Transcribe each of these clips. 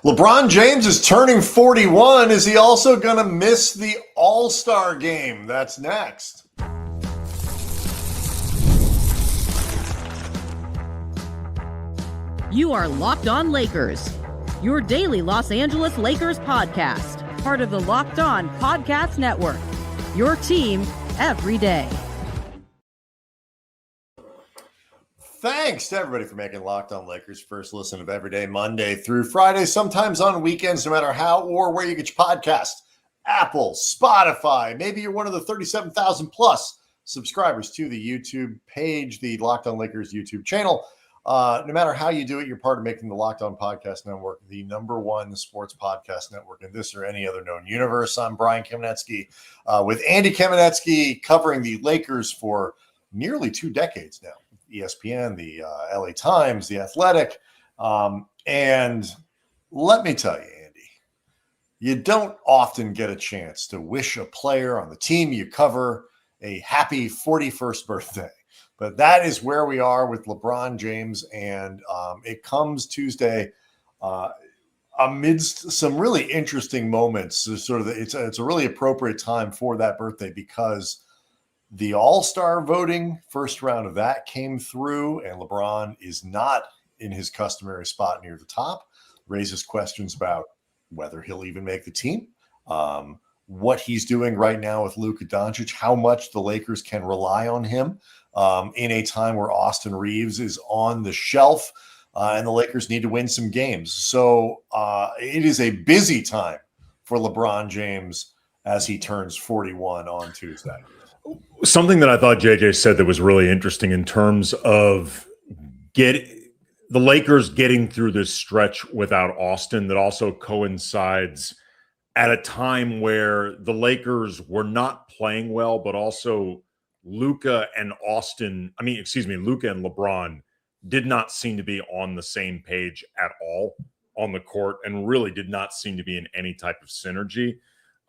LeBron James is turning 41. Is he also going to miss the All-Star game? That's next. You are Locked On Lakers, your daily Los Angeles Lakers podcast, part of the Locked On Podcast Network, your team every day. Thanks to everybody for making Locked On Lakers first listen of every day, Monday through Friday, sometimes on weekends, no matter how or where you get your podcast. Apple, Spotify, maybe you're one of the 37,000 plus subscribers to the YouTube page, the Locked On Lakers YouTube channel. No matter how you do it, you're part of making the Locked On Podcast Network the number one sports podcast network in this or any other known universe. I'm Brian Kamenetsky with Andy Kamenetsky covering the Lakers for nearly 2 decades now. ESPN, the LA Times, the Athletic. And let me tell you, Andy, you don't often get a chance to wish a player on the team you cover a happy 41st birthday. But that is where we are with LeBron James. And it comes Tuesday amidst some really interesting moments. It's a really appropriate time for that birthday because the All-Star voting, first round of that came through, and LeBron is not in his customary spot near the top. Raises questions about whether he'll even make the team, what he's doing right now with Luka Doncic, how much the Lakers can rely on him in a time where Austin Reaves is on the shelf, and the Lakers need to win some games. So it is a busy time for LeBron James as he turns 41 on Tuesday. Something that I thought JJ said that was really interesting in terms of the Lakers getting through this stretch without Austin that also coincides at a time where the Lakers were not playing well, but also Luka and LeBron did not seem to be on the same page at all on the court and really did not seem to be in any type of synergy.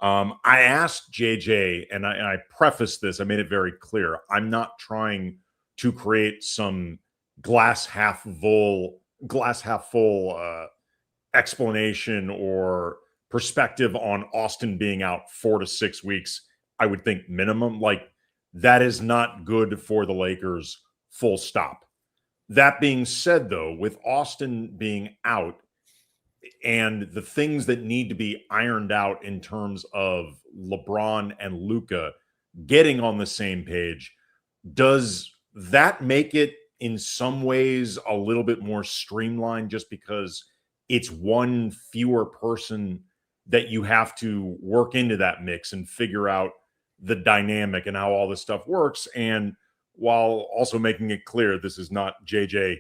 I asked JJ, and I prefaced this, I made it very clear. I'm not trying to create some glass half full explanation or perspective on Austin being out 4 to 6 weeks. I would think minimum. Like, that is not good for the Lakers, full stop. That being said, though, with Austin being out, and the things that need to be ironed out in terms of LeBron and Luka getting on the same page, does that make it in some ways a little bit more streamlined just because it's one fewer person that you have to work into that mix and figure out the dynamic and how all this stuff works? And while also making it clear, this is not JJ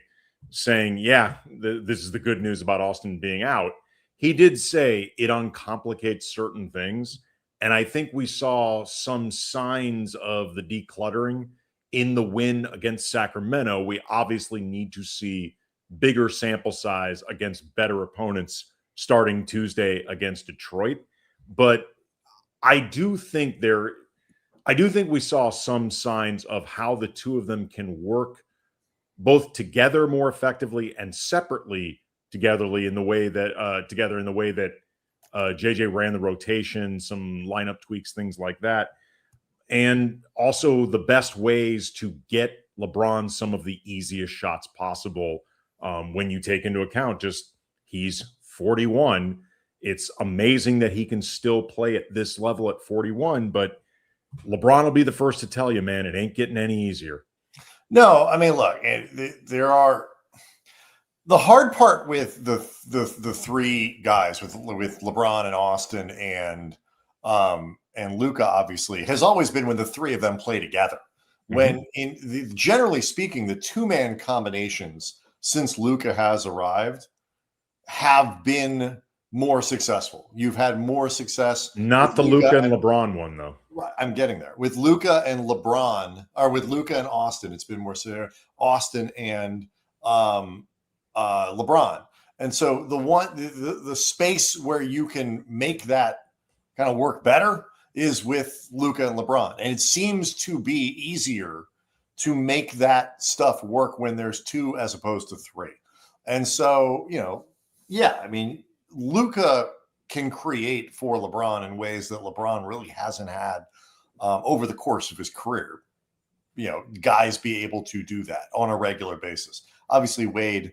saying, this is the good news about Austin being out. He did say it uncomplicates certain things. And I think we saw some signs of the decluttering in the win against Sacramento. We obviously need to see bigger sample size against better opponents starting Tuesday against Detroit. But I do think we saw some signs of how the two of them can work both together more effectively and separately together in the way that JJ ran the rotation, some lineup tweaks, things like that. And also the best ways to get LeBron some of the easiest shots possible when you take into account just he's 41. It's amazing that he can still play at this level at 41, but LeBron will be the first to tell you, man, it ain't getting any easier. No, I mean, look, there are the hard part with the three guys with LeBron and Austin and Luka, obviously, has always been when the three of them play together. When generally speaking, the two-man combinations since Luka has arrived have been more successful. You've had more success. Not the Luka and LeBron one, though. I'm getting there. With Luka and LeBron, or with Luka and Austin, it's been more severe. Austin and LeBron. And so the space where you can make that kind of work better is with Luka and LeBron. And it seems to be easier to make that stuff work when there's two as opposed to three. And so, I mean, Luka can create for LeBron in ways that LeBron really hasn't had over the course of his career. Guys be able to do that on a regular basis. Obviously, Wade,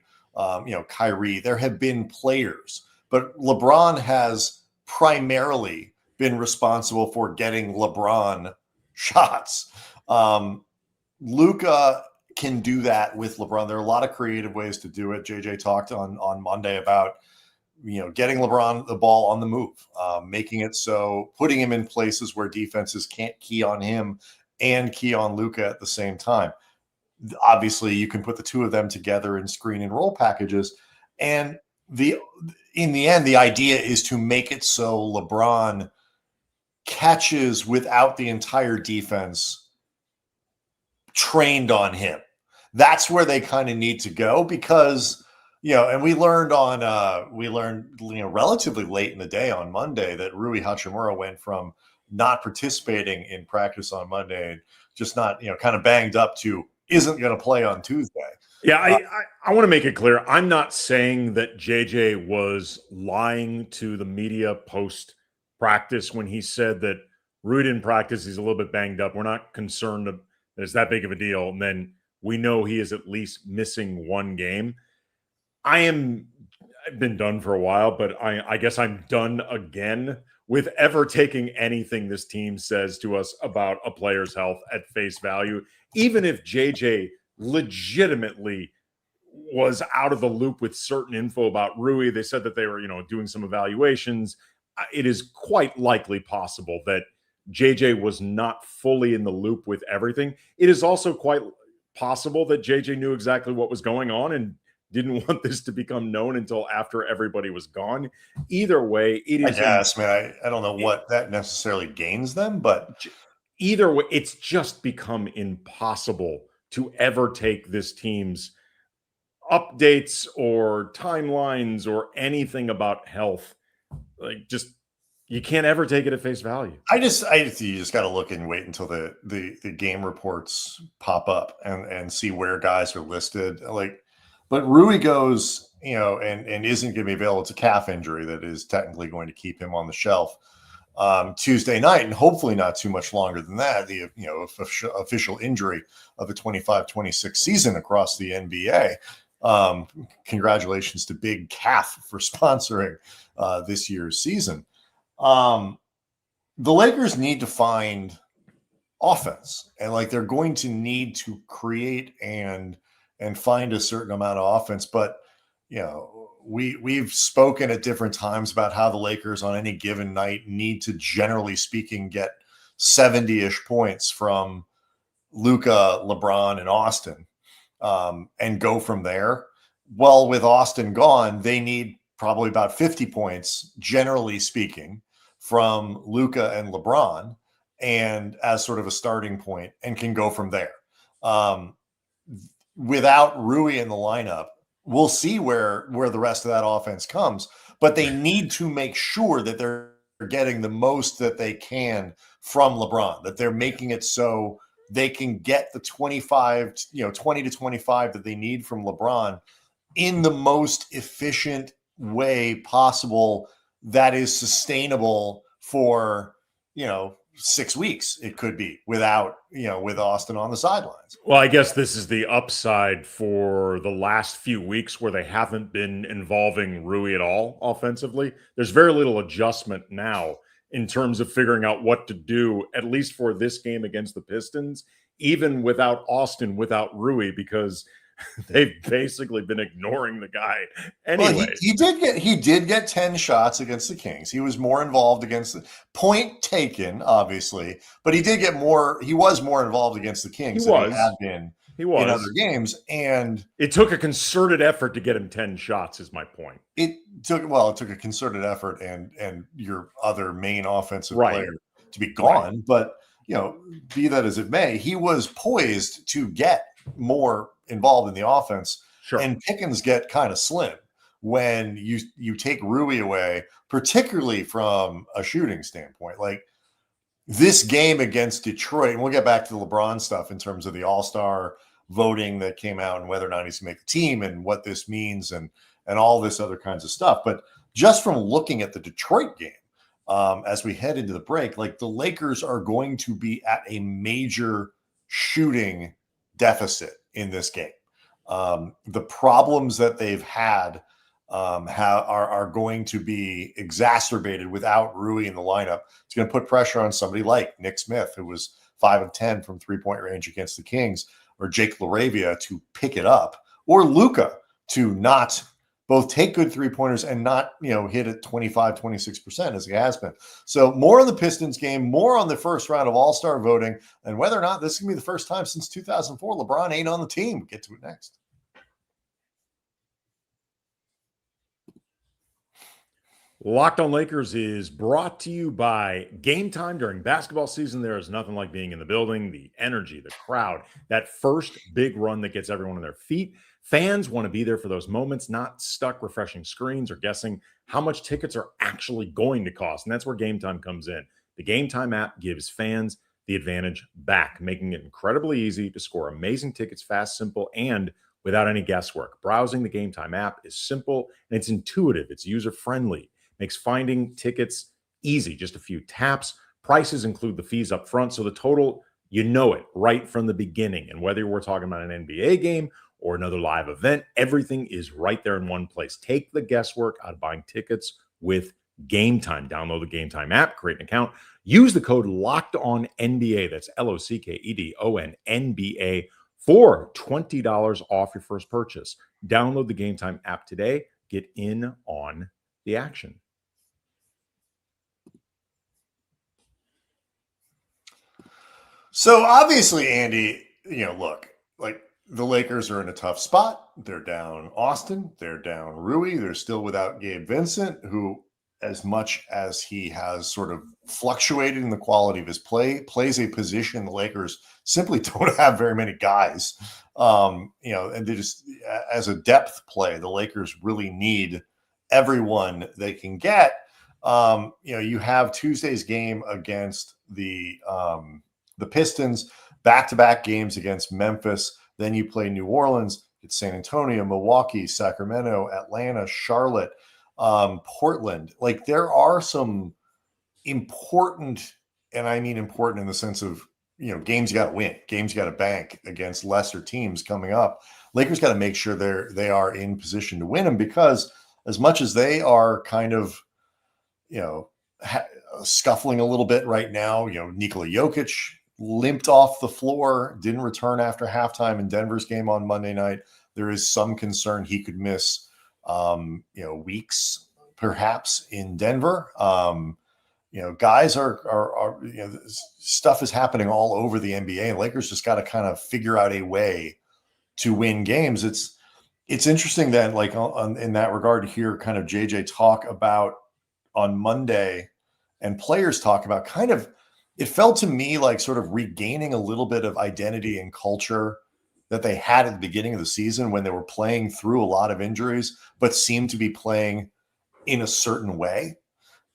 Kyrie, there have been players, but LeBron has primarily been responsible for getting LeBron shots. Luka can do that with LeBron. There are a lot of creative ways to do it. JJ talked on Monday about getting LeBron the ball on the move, making it so, putting him in places where defenses can't key on him and key on Luka at the same time. Obviously, you can put the two of them together in screen and roll packages, and in the end, the idea is to make it so LeBron catches without the entire defense trained on him. That's where they kind of need to go, because and we learned relatively late in the day on Monday that Rui Hachimura went from not participating in practice on Monday and just not kind of banged up to isn't going to play on Tuesday. Yeah, I want to make it clear. I'm not saying that JJ was lying to the media post practice when he said that Rui didn't practice. He's a little bit banged up. We're not concerned that it's that big of a deal. And then we know he is at least missing one game. I've been done for a while, but I guess I'm done again with ever taking anything this team says to us about a player's health at face value. Even if JJ legitimately was out of the loop with certain info about Rui, they said that they were, doing some evaluations. It is quite likely possible that JJ was not fully in the loop with everything. It is also quite possible that JJ knew exactly what was going on and didn't want this to become known until after everybody was gone. Either way, it is. I don't know what that necessarily gains them, but either way, it's just become impossible to ever take this team's updates or timelines or anything about health. You can't ever take it at face value. You just got to look and wait until the game reports pop up and see where guys are listed. But Rui goes, and isn't going to be available. It's a calf injury that is technically going to keep him on the shelf Tuesday night, and hopefully not too much longer than that. The official injury of the 25-26 season across the NBA. Congratulations to Big Calf for sponsoring this year's season. The Lakers need to find offense, and they're going to need to create and find a certain amount of offense. But, we've spoken at different times about how the Lakers on any given night need to, generally speaking, get 70-ish points from Luka, LeBron, and Austin, and go from there. Well, with Austin gone, they need probably about 50 points, generally speaking, from Luka and LeBron, and as sort of a starting point, and can go from there. Without Rui in the lineup, we'll see where the rest of that offense comes, but they need to make sure that they're getting the most that they can from LeBron, that they're making it so they can get the 20 to 25 that they need from LeBron in the most efficient way possible that is sustainable for, 6 weeks. It could be without, with Austin on the sidelines. Well, I guess this is the upside for the last few weeks where they haven't been involving Rui at all offensively. There's very little adjustment now in terms of figuring out what to do, at least for this game against the Pistons, even without Austin, without Rui, because they've basically been ignoring the guy anyway. Well, he did get 10 shots against the Kings. He was more involved against the point taken, obviously, but he did get more. He was more involved against the Kings than he had been in other games. And it took a concerted effort to get him 10 shots, is my point. It took a concerted effort and your other main offensive player to be gone. Right. But, be that as it may, he was poised to get more involved in the offense. Sure. And pickings get kind of slim when you take Rui away, particularly from a shooting standpoint. This game against Detroit, and we'll get back to the LeBron stuff in terms of the All-Star voting that came out and whether or not he's going to make the team and what this means and all this other kinds of stuff. But just from looking at the Detroit game, as we head into the break, like the Lakers are going to be at a major shooting deficit in this game. The problems that they've had are going to be exacerbated without Rui in the lineup. It's going to put pressure on somebody like Nick Smith, who was 5 of 10 from 3-point range against the Kings, or Jake LaRavia to pick it up, or Luka to not both take good 3-pointers and not, hit at 25, 26% as he has been. So more on the Pistons game, more on the first round of All-Star voting, and whether or not this is going to be the first time since 2004 LeBron ain't on the team. We'll get to it next. Locked on Lakers is brought to you by Game Time. During basketball season, there is nothing like being in the building, the energy, the crowd, that first big run that gets everyone on their feet. Fans want to be there for those moments, not stuck refreshing screens or guessing how much tickets are actually going to cost. And that's where Game Time comes in. The Game Time app gives fans the advantage back, making it incredibly easy to score amazing tickets fast, simple, and without any guesswork. Browsing the Game Time app is simple and it's intuitive. It's user-friendly. Makes finding tickets easy, just a few taps. Prices include the fees up front, so the total, you know it right from the beginning. And whether we're talking about an NBA game or another live event, everything is right there in one place. Take the guesswork out of buying tickets with Game Time. Download the Game Time app, create an account, use the code LOCKEDONNBA, that's LOCKEDONNBA, for $20 off your first purchase. Download the Game Time app today. Get in on the action. So obviously, Andy, look, like the Lakers are in a tough spot. They're down Austin. They're down Rui. They're still without Gabe Vincent, who, as much as he has sort of fluctuated in the quality of his play, plays a position the Lakers simply don't have very many guys. And they just, as a depth play, the Lakers really need everyone they can get. You have Tuesday's game against the Pistons, back-to-back games against Memphis. Then you play New Orleans, it's San Antonio, Milwaukee, Sacramento, Atlanta, Charlotte, Portland. Like there are some important, and I mean important in the sense of, games you got to win, games you got to bank against lesser teams coming up. Lakers got to make sure they are in position to win them, because as much as they are kind of, scuffling a little bit right now, Nikola Jokic limped off the floor, didn't return after halftime in Denver's game on Monday night. There is some concern he could miss, weeks perhaps in Denver. Guys are stuff is happening all over the NBA, and Lakers just got to kind of figure out a way to win games. It's interesting that, like, in that regard, to hear kind of JJ talk about on Monday and players talk about kind of, it felt to me like sort of regaining a little bit of identity and culture that they had at the beginning of the season when they were playing through a lot of injuries, but seemed to be playing in a certain way.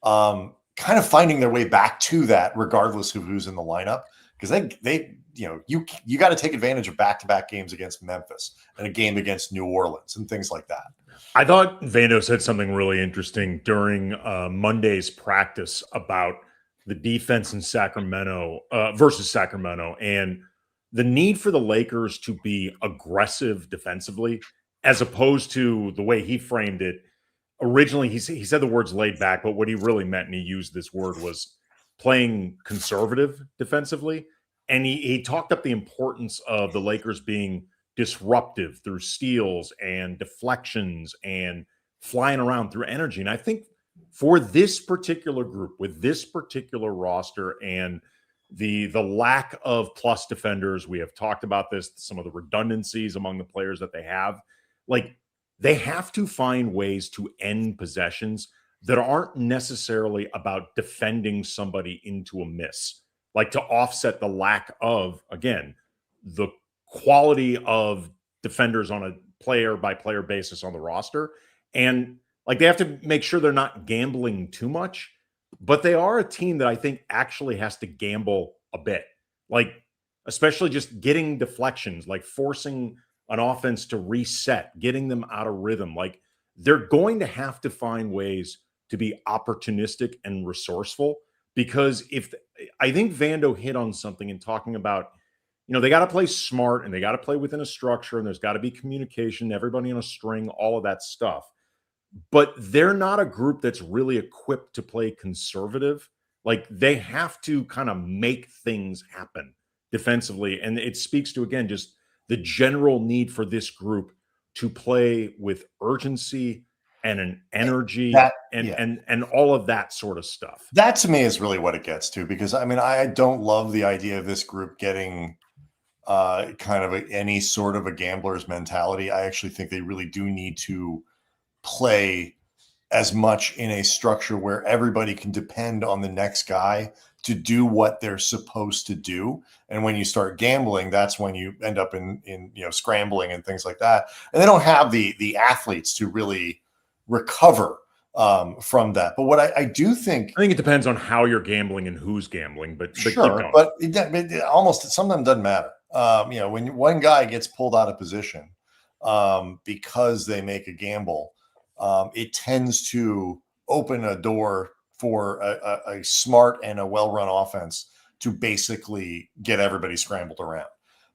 Kind of finding their way back to that regardless of who's in the lineup, because they you got to take advantage of back-to-back games against Memphis and a game against New Orleans and things like that. I thought Vando said something really interesting during Monday's practice about the defense in Sacramento versus Sacramento, and the need for the Lakers to be aggressive defensively, as opposed to the way he framed it. Originally, he said the words laid back, but what he really meant, and he used this word, was playing conservative defensively. And he talked up the importance of the Lakers being disruptive through steals and deflections and flying around through energy. And I think for this particular group, with this particular roster and the lack of plus defenders, we have talked about this, some of the redundancies among the players that they have, like, they have to find ways to end possessions that aren't necessarily about defending somebody into a miss, like to offset the lack of, again, the quality of defenders on a player-by-player basis on the roster. And, like, they have to make sure they're not gambling too much, but they are a team that I think actually has to gamble a bit, like, especially just getting deflections, like forcing an offense to reset, getting them out of rhythm. Like, they're going to have to find ways to be opportunistic and resourceful, because I think Vando hit on something in talking about, they got to play smart and they got to play within a structure, and there's got to be communication, everybody on a string, all of that stuff. But they're not a group that's really equipped to play conservative. Like, they have to kind of make things happen defensively. And it speaks to, again, just the general need for this group to play with urgency and an energy and all of that sort of stuff. That to me is really what it gets to, because I don't love the idea of this group getting kind of any sort of a gambler's mentality. I actually think they really do need to play as much in a structure where everybody can depend on the next guy to do what they're supposed to do. And when you start gambling, that's when you end up in scrambling and things like that. And they don't have the athletes to really recover from that. But what I do think, I think it depends on how you're gambling and who's gambling, but sure, but it almost sometimes doesn't matter. When one guy gets pulled out of position because they make a gamble, it tends to open a door for a smart and a well-run offense to basically get everybody scrambled around.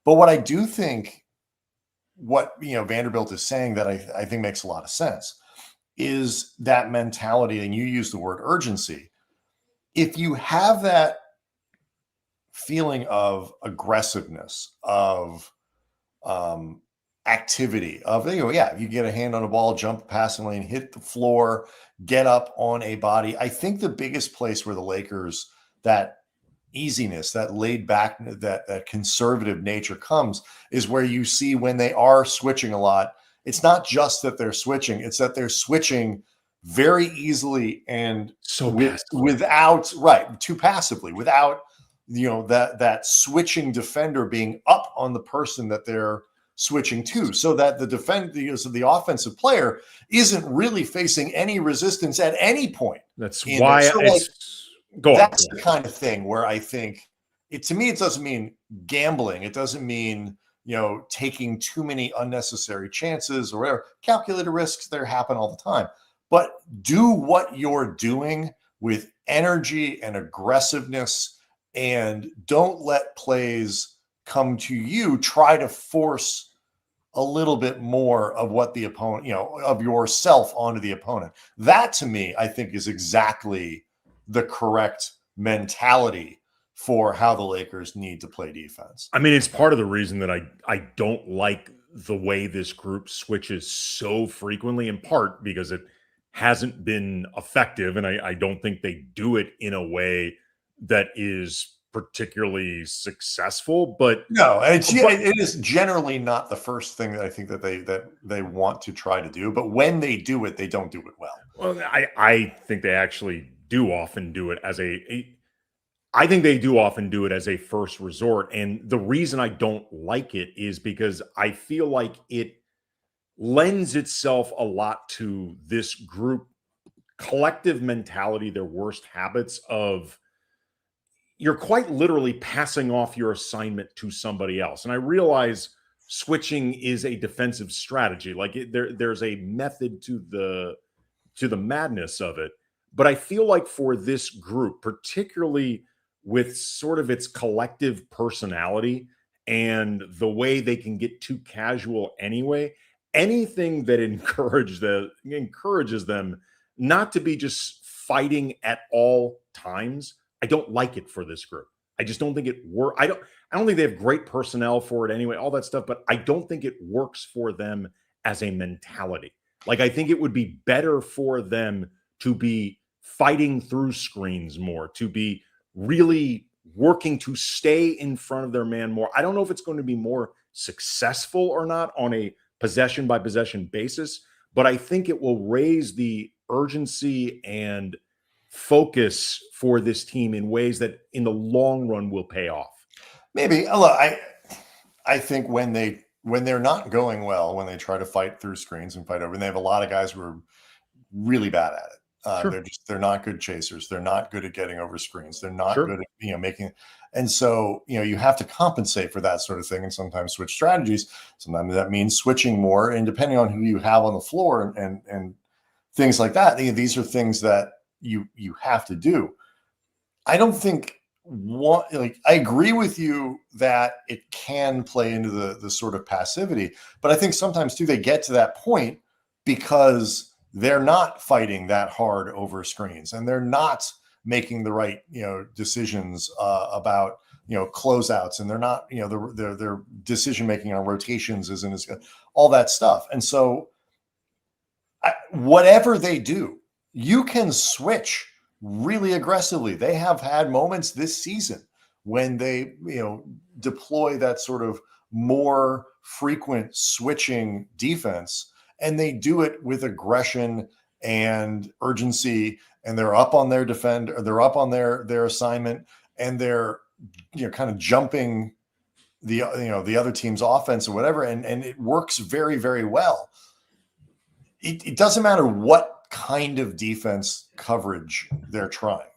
But what I do think, what Vanderbilt is saying that I think makes a lot of sense, is that mentality, and you use the word urgency. If you have that feeling of aggressiveness, of activity, of you get a hand on a ball, jump passing lane, hit the floor, get up on a body. I think the biggest place where the Lakers, that easiness, that laid back, that conservative nature comes, is where you see when they are switching a lot. It's not just that they're switching, it's that they're switching very easily and without too passively, without that switching defender being up on the person that they're switching to, so that the offensive player isn't really facing any resistance at any point. That's why that's the kind of thing where I think to me, it doesn't mean gambling. It doesn't mean, taking too many unnecessary chances or whatever. Calculated risks, there happen all the time. But do what you're doing with energy and aggressiveness, and don't let plays come to you. Try to force a little bit more of what the opponent, of yourself onto the opponent. That to me, I think, is exactly the correct mentality for how the Lakers need to play defense. It's part of the reason that I don't like the way this group switches so frequently, in part because it hasn't been effective. And I don't think they do it in a way that is particularly successful, but no, it is generally not the first thing that I think that they want to try to do. But when they do it, they don't do it well. Well, I think they actually do often do it as I think they do often do it as a first resort. And the reason I don't like it is because I feel like it lends itself a lot to this group collective mentality, their worst habits of, you're quite literally passing off your assignment to somebody else. And I realize switching is a defensive strategy. Like there's a method to the madness of it. But I feel like for this group, particularly with sort of its collective personality and the way they can get too casual anyway, anything that encourages them not to be just fighting at all times, I don't like it for this group. I just don't think it works. I don't think they have great personnel for it anyway, all that stuff, but I don't think it works for them as a mentality. Like, I think it would be better for them to be fighting through screens more, to be really working to stay in front of their man more. I don't know if it's going to be more successful or not on a possession by possession basis, but I think it will raise the urgency and focus for this team in ways that in the long run will pay off. Maybe. Look, I think when they're not going well, when they try to fight through screens and fight over, and they have a lot of guys who are really bad at it. Sure. They're not good chasers. They're not good at getting over screens. They're not Sure. good at making. And so you have to compensate for that sort of thing, and sometimes switch strategies. Sometimes that means switching more, and depending on who you have on the floor and things like that. These are things that you have to do. I don't think I agree with you that it can play into the sort of passivity, but I think sometimes too they get to that point because they're not fighting that hard over screens and they're not making the right decisions about closeouts, and they're not their decision making on rotations isn't as good, all that stuff. And so whatever they do, you can switch really aggressively. They have had moments this season when they deploy that sort of more frequent switching defense, and they do it with aggression and urgency, and they're up on their defender, they're up on their assignment, and they're kind of jumping the other team's offense or whatever, and it works very, very well. It doesn't matter what kind of defense coverage they're trying.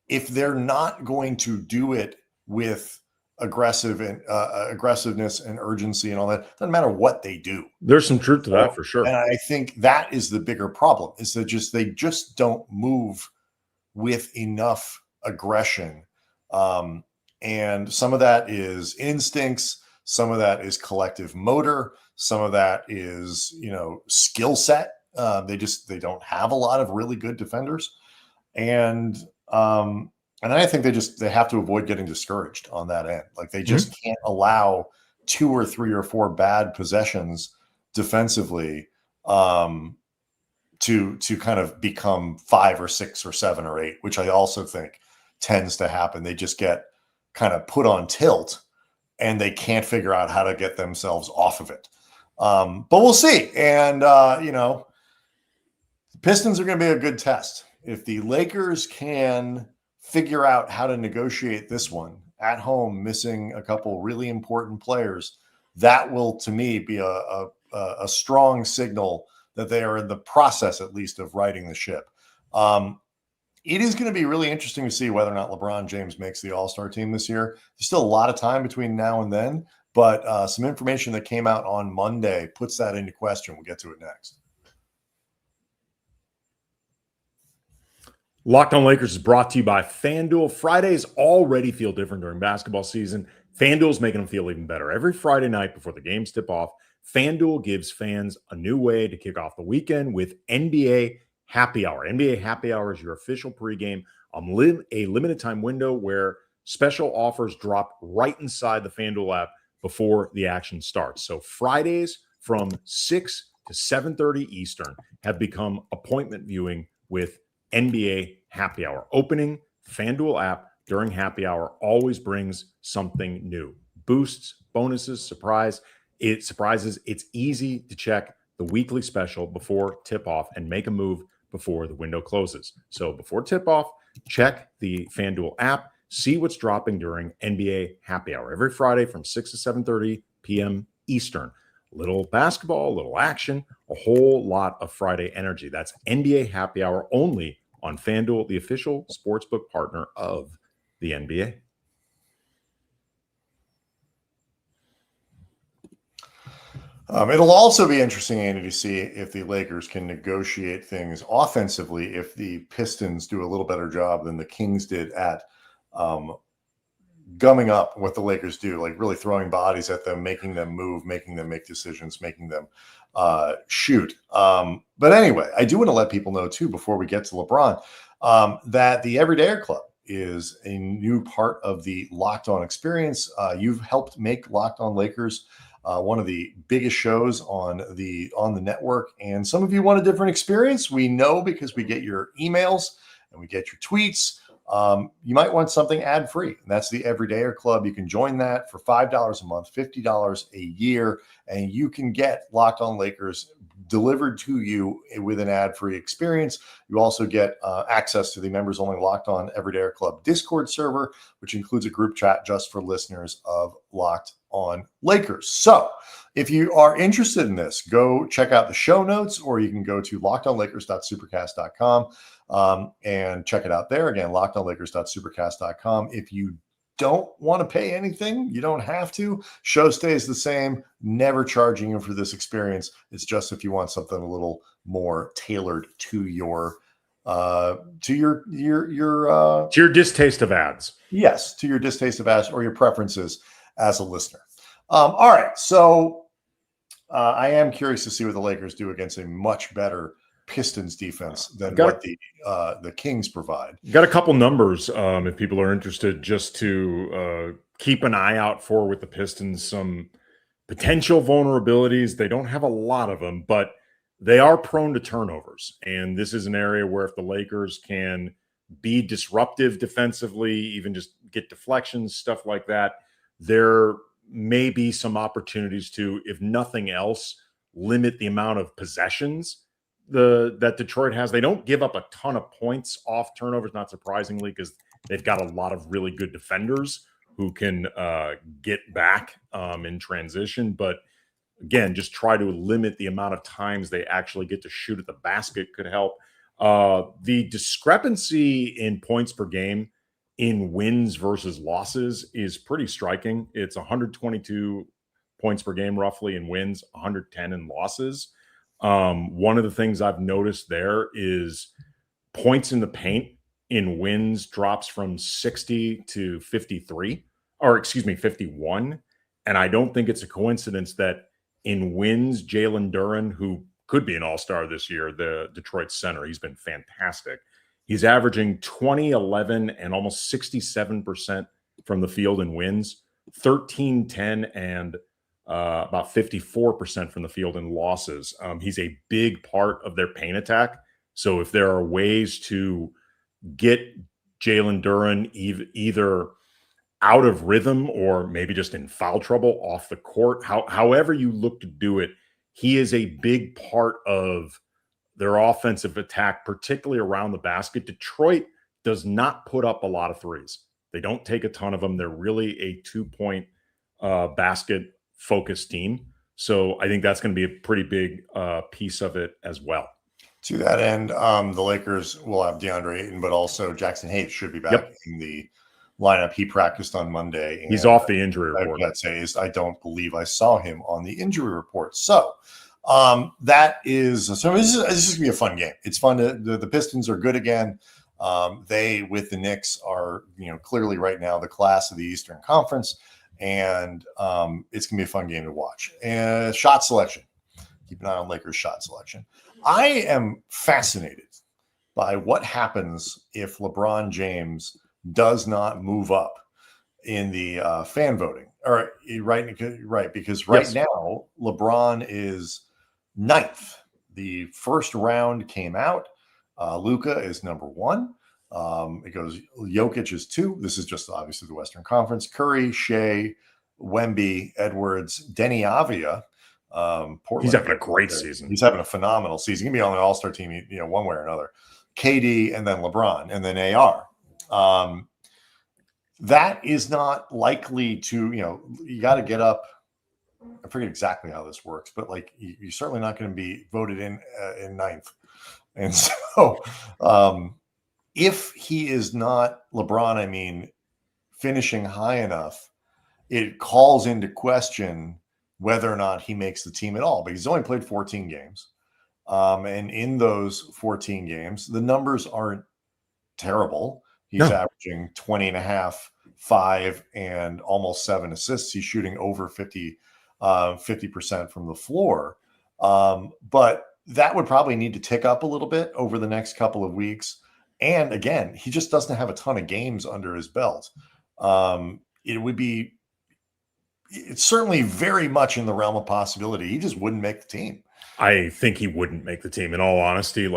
If they're not going to do it with aggressiveness and urgency and all that, doesn't matter what they do. There's some truth to that for sure. And I think that is the bigger problem, is that they just don't move with enough aggression. And some of that is instincts. Some of that is collective motor. Some of that is, skill set. They don't have a lot of really good defenders. And I think they have to avoid getting discouraged on that end. Like they just can't allow 2 or 3 or 4 bad possessions defensively to kind of become 5 or 6 or 7 or 8, which I also think tends to happen. They just get kind of put on tilt and they can't figure out how to get themselves off of it. But we'll see. And, the Pistons are going to be a good test. If the Lakers can figure out how to negotiate this one at home, missing a couple really important players, that will, to me, be a strong signal that they are in the process, at least, of righting the ship. It is going to be really interesting to see whether or not LeBron James makes the All-Star team this year. There's still a lot of time between now and then, but some information that came out on Monday puts that into question. We'll get to it next. Locked On Lakers is brought to you by FanDuel. Fridays already feel different during basketball season. FanDuel's making them feel even better. Every Friday night before the games tip off, FanDuel gives fans a new way to kick off the weekend with NBA Happy Hour. NBA Happy Hour is your official pregame, a limited time window where special offers drop right inside the FanDuel app before the action starts. So Fridays from 6 to 7:30 Eastern have become appointment viewing with NBA Happy Hour. Opening FanDuel app during Happy Hour always brings something new. Boosts, bonuses, surprises. It's easy to check the weekly special before tip-off and make a move before the window closes. So before tip-off, check the FanDuel app. See what's dropping during NBA Happy Hour every Friday from 6 to 7:30 p.m. Eastern. Little basketball, little action, a whole lot of Friday energy. That's NBA Happy Hour only on FanDuel, the official sportsbook partner of the NBA. It'll also be interesting, Andy, to see if the Lakers can negotiate things offensively if the Pistons do a little better job than the Kings did at gumming up what the Lakers do, like really throwing bodies at them, making them move, making them make decisions, making them shoot. But anyway, I do want to let people know too, before we get to LeBron, that the Everydayer Club is a new part of the Locked On experience. You've helped make Locked On Lakers one of the biggest shows on the network, and some of you want a different experience. We know because we get your emails and we get your tweets. You might want something ad-free, and that's the Everydayer Club. You can join that for $5 a month, $50 a year, and you can get Locked On Lakers delivered to you with an ad-free experience. You also get access to the members-only Locked On Everydayer Club Discord server, which includes a group chat just for listeners of Locked On Lakers. So If you are interested in this, go check out the show notes, or you can go to lockedonlakers.supercast.com and check it out there. Again, lockedonlakers.supercast.com. If you don't want to pay anything, you don't have to. Show stays the same. Never charging you for this experience. It's just if you want something a little more tailored to your distaste of ads. Yes, to your distaste of ads or your preferences as a listener. All right, so I am curious to see what the Lakers do against a much better Pistons defense than what the Kings provide. Got a couple numbers if people are interested, just to keep an eye out for with the Pistons. Some potential vulnerabilities. They don't have a lot of them, but they are prone to turnovers. And this is an area where if the Lakers can be disruptive defensively, even just get deflections, stuff like that, there may be some opportunities to, if nothing else, limit the amount of possessions that Detroit has. They don't give up a ton of points off turnovers, not surprisingly, because they've got a lot of really good defenders who can get back in transition. But again, just try to limit the amount of times they actually get to shoot at the basket could help. The discrepancy in points per game in wins versus losses is pretty striking. It's 122 points per game roughly in wins, 110 in losses. One of the things I've noticed there is points in the paint in wins drops from 60 to 53, or excuse me, 51. And I don't think it's a coincidence that in wins, Jalen Duren, who could be an all-star this year, the Detroit center, he's been fantastic. He's averaging 20, 11, and almost 67% from the field in wins, 13, 10, and about 54% from the field in losses. He's a big part of their paint attack. So if there are ways to get Jalen Duren either out of rhythm or maybe just in foul trouble off the court, however you look to do it, he is a big part of their offensive attack, particularly around the basket. Detroit does not put up a lot of threes. They don't take a ton of them. They're really a 2-point basket focused team. So I think that's going to be a pretty big piece of it as well. To that end, the Lakers will have DeAndre Ayton, but also Jackson Hayes should be back in the lineup. He practiced on Monday. He's off the injury report. I don't believe I saw him on the injury report. So this is going to be a fun game. It's fun. The Pistons are good again. They, with the Knicks, are clearly right now the class of the Eastern Conference, and it's going to be a fun game to watch. And shot selection. Keep an eye on Lakers shot selection. I am fascinated by what happens if LeBron James does not move up in the fan voting. All right, because right now LeBron is 9th. The first round came out. Luka is number 1. It goes Jokic is 2. This is just obviously the Western Conference. Curry, Shea, Wemby, Edwards, Denny Avia. He's having a great season. He's having a phenomenal season. He's gonna be on an all-star team, one way or another. KD and then LeBron and then AR. That is not likely to, you got to get up. I forget exactly how this works, but you're certainly not going to be voted in 9th. And so if he is not LeBron, finishing high enough, it calls into question whether or not he makes the team at all, because he's only played 14 games. And in those 14 games, the numbers aren't terrible. He's averaging 20 and a half, 5, and almost 7 assists. He's shooting over 50% from the floor. But that would probably need to tick up a little bit over the next couple of weeks. And again, he just doesn't have a ton of games under his belt. It's certainly very much in the realm of possibility. He just wouldn't make the team. I think he wouldn't make the team, in all honesty.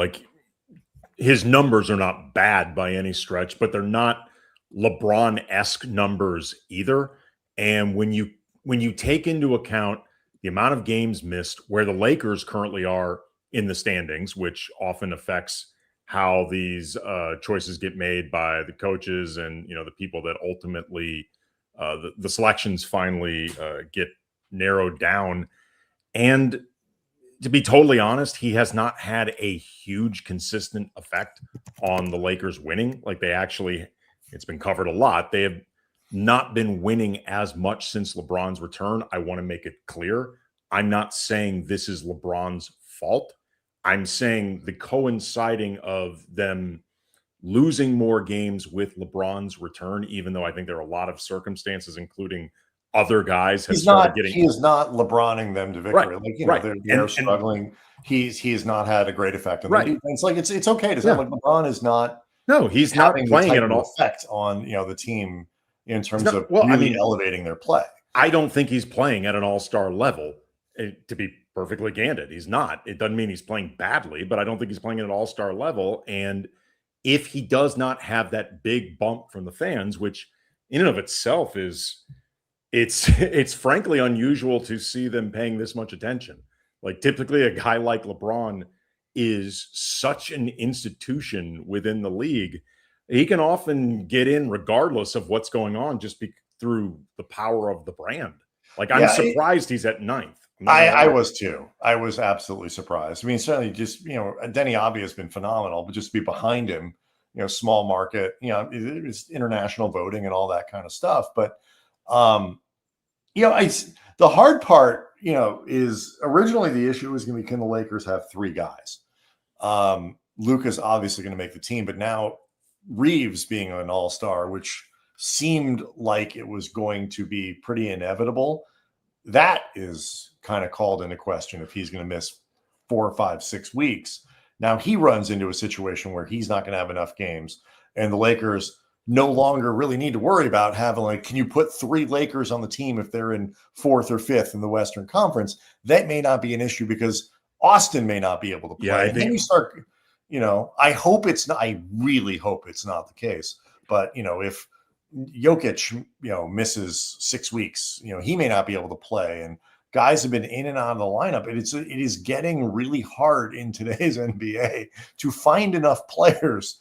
His numbers are not bad by any stretch, but they're not LeBron-esque numbers either. And when you take into account the amount of games missed, where the Lakers currently are in the standings, which often affects how these choices get made by the coaches and the people that ultimately the selections finally get narrowed down. And to be totally honest, he has not had a huge consistent effect on the Lakers winning. Like it's been covered a lot. They have not been winning as much since LeBron's return. I want to make it clear. I'm not saying this is LeBron's fault. I'm saying the coinciding of them losing more games with LeBron's return, even though I think there are a lot of circumstances, including other guys he is not LeBroning them to victory. Right, they're struggling. He has not had a great effect on the defense. Like it's okay to say like LeBron is not. No, he's not playing it at all. Effect on the team in terms of really elevating their play. I don't think he's playing at an all-star level. To be perfectly candid, he's not. It doesn't mean he's playing badly, but I don't think he's playing at an all-star level. And if he does not have that big bump from the fans, which in and of itself is. It's frankly unusual to see them paying this much attention. Like typically a guy like LeBron is such an institution within the league. He can often get in regardless of what's going on just through the power of the brand. Like I'm surprised he's at 9th. I was too. I was absolutely surprised. I mean, certainly just, Denny Abia has been phenomenal, but just to be behind him, small market, it's international voting and all that kind of stuff. But the hard part, is originally the issue was going to be, can the Lakers have 3 guys? Luka's obviously going to make the team, but now Reeves being an all-star, which seemed like it was going to be pretty inevitable, that is kind of called into question if he's going to miss 4 or 5, 6 weeks. Now he runs into a situation where he's not going to have enough games, and the Lakers no longer really need to worry about having can you put 3 Lakers on the team if they're in 4th or 5th in the Western Conference? That may not be an issue because Austin may not be able to play. Yeah, and then you start, I hope it's not, I really hope it's not the case. But, if Jokic, misses 6 weeks, he may not be able to play. And guys have been in and out of the lineup. It is getting really hard in today's NBA to find enough players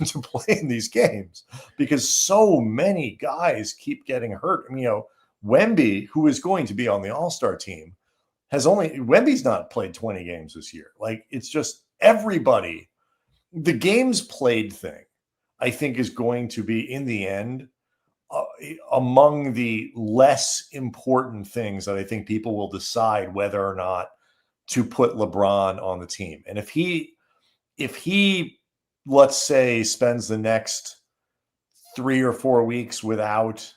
to play in these games because so many guys keep getting hurt. I mean, Wemby, who is going to be on the All-Star team, Wemby's not played 20 games this year. Like, it's just everybody. The games played thing, I think, is going to be, in the end, among the less important things that I think people will decide whether or not to put LeBron on the team. And if he, let's say, spends the next 3 or 4 weeks without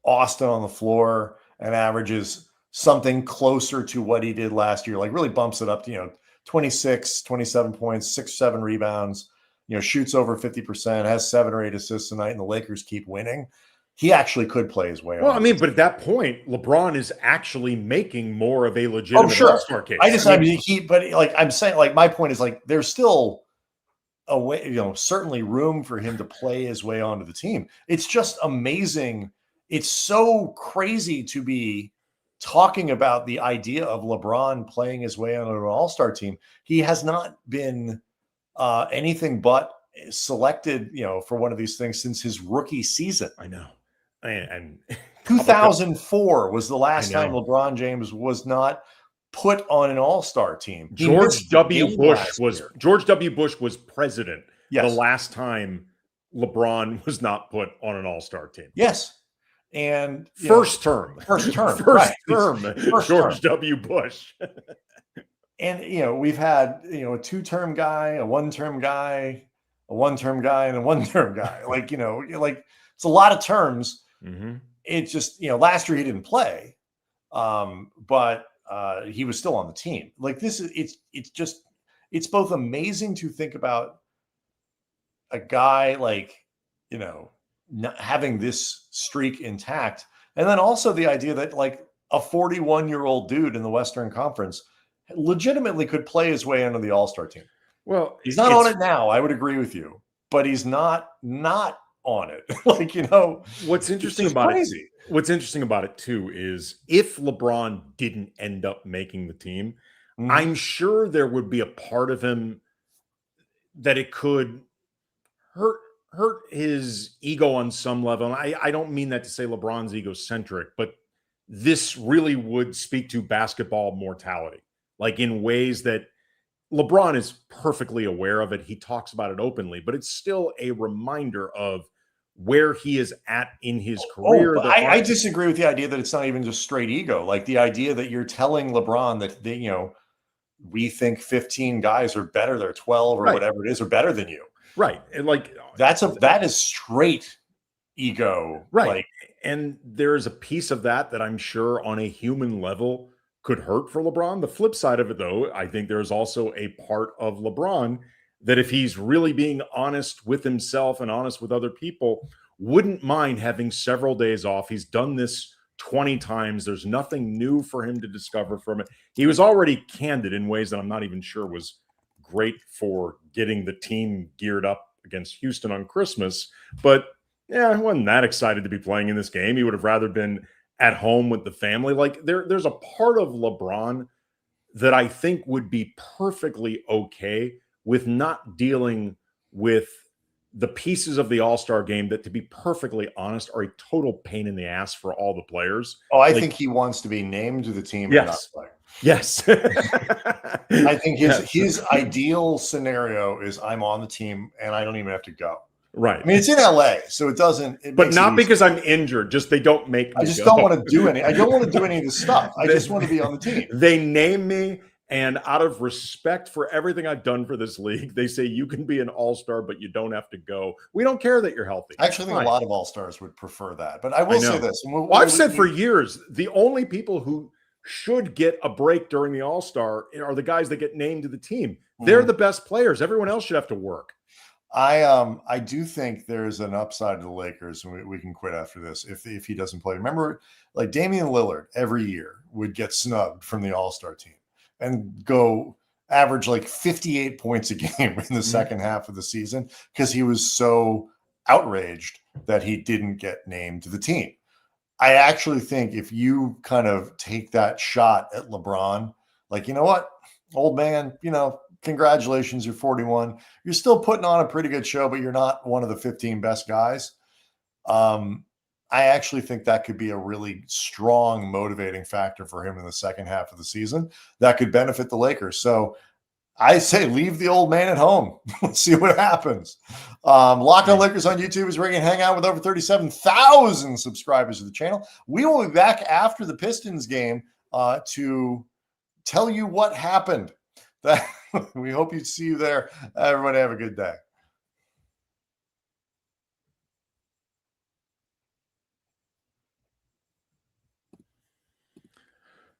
Austin on the floor and averages something closer to what he did last year, like really bumps it up to, 26, 27 points, 6, 7 rebounds, shoots over 50%, has 7 or 8 assists a night, and the Lakers keep winning, he actually could play his way on. Well, I mean, but at that point, LeBron is actually making more of a legitimate all-star case. I'm saying, my point is, there's still a way, certainly room for him to play his way onto the team. It's just amazing. It's so crazy to be talking about the idea of LeBron playing his way onto an all-star team. He has not been anything but selected, for one of these things since his rookie season. I know. And 2004 was the last time LeBron James was not put on an all-star team. George W. Bush was president the last time LeBron was not put on an all-star team. Yes. And first term. George W. Bush. And, we've had, a 2-term guy, a 1-term guy, a 1-term guy, and a 1-term guy. It's a lot of terms. Mm-hmm. It's just, last year he didn't play, but he was still on the team. It's both amazing to think about a guy not having this streak intact. And then also the idea that a 41-year-old dude in the Western Conference legitimately could play his way into the all-star team. Well, he's not on it now. I would agree with you, but he's not on it. What's interesting about it too is if LeBron didn't end up making the team, I'm sure there would be a part of him that it could hurt his ego on some level. And I don't mean that to say LeBron's egocentric, but this really would speak to basketball mortality, like in ways that LeBron is perfectly aware of it. He talks about it openly, but it's still a reminder of where he is at in his career. But I disagree with the idea that it's not even just straight ego. Like the idea that you're telling LeBron that we think 15 guys are better, they're 12 or whatever it is, are better than you. Right. And like that is straight ego. Right. Like, and there's a piece of that I'm sure on a human level could hurt for LeBron. The flip side of it, though, I think there's also a part of LeBron that if he's really being honest with himself and honest with other people, wouldn't mind having several days off. He's done this 20 times. There's nothing new for him to discover from it. He was already candid in ways that I'm not even sure was great for getting the team geared up against Houston on Christmas. But yeah, I wasn't that excited to be playing in this game. He would have rather been at home with the family. Like there's a part of LeBron that I think would be perfectly okay with not dealing with the pieces of the All-Star game that, to be perfectly honest, are a total pain in the ass for all the players. Oh, I think he wants to be named to the team and not play. Yes. I think his ideal scenario is I'm on the team and I don't even have to go. Right. I mean, it's in LA, so it doesn't. But not because I'm injured. Just they don't make me I just go. don't want to do any. I don't want to do any of this stuff. I just want to be on the team. They name me, and out of respect for everything I've done for this league, they say you can be an all-star, but you don't have to go. We don't care that you're healthy. I actually think a lot of all-stars would prefer that. But I will say this. I've said for years, the only people who should get a break during the all-star are the guys that get named to the team. They're the best players. Everyone else should have to work. I do think there's an upside to the Lakers, and we can quit after this if he doesn't play. Remember, like Damian Lillard every year would get snubbed from the All-Star team and go average like 58 points a game in the second half of the season because he was so outraged that he didn't get named to the team. I actually think if you kind of take that shot at LeBron, like, you know what, old man, congratulations, you're 41. You're still putting on a pretty good show, but you're not one of the 15 best guys. I actually think that could be a really strong motivating factor for him in the second half of the season that could benefit the Lakers. So I say leave the old man at home. Let's see what happens. Locked On Lakers on YouTube is ringing hangout with over 37,000 subscribers to the channel. We will be back after the Pistons game to tell you what happened. We hope you see you there. Everybody have a good day.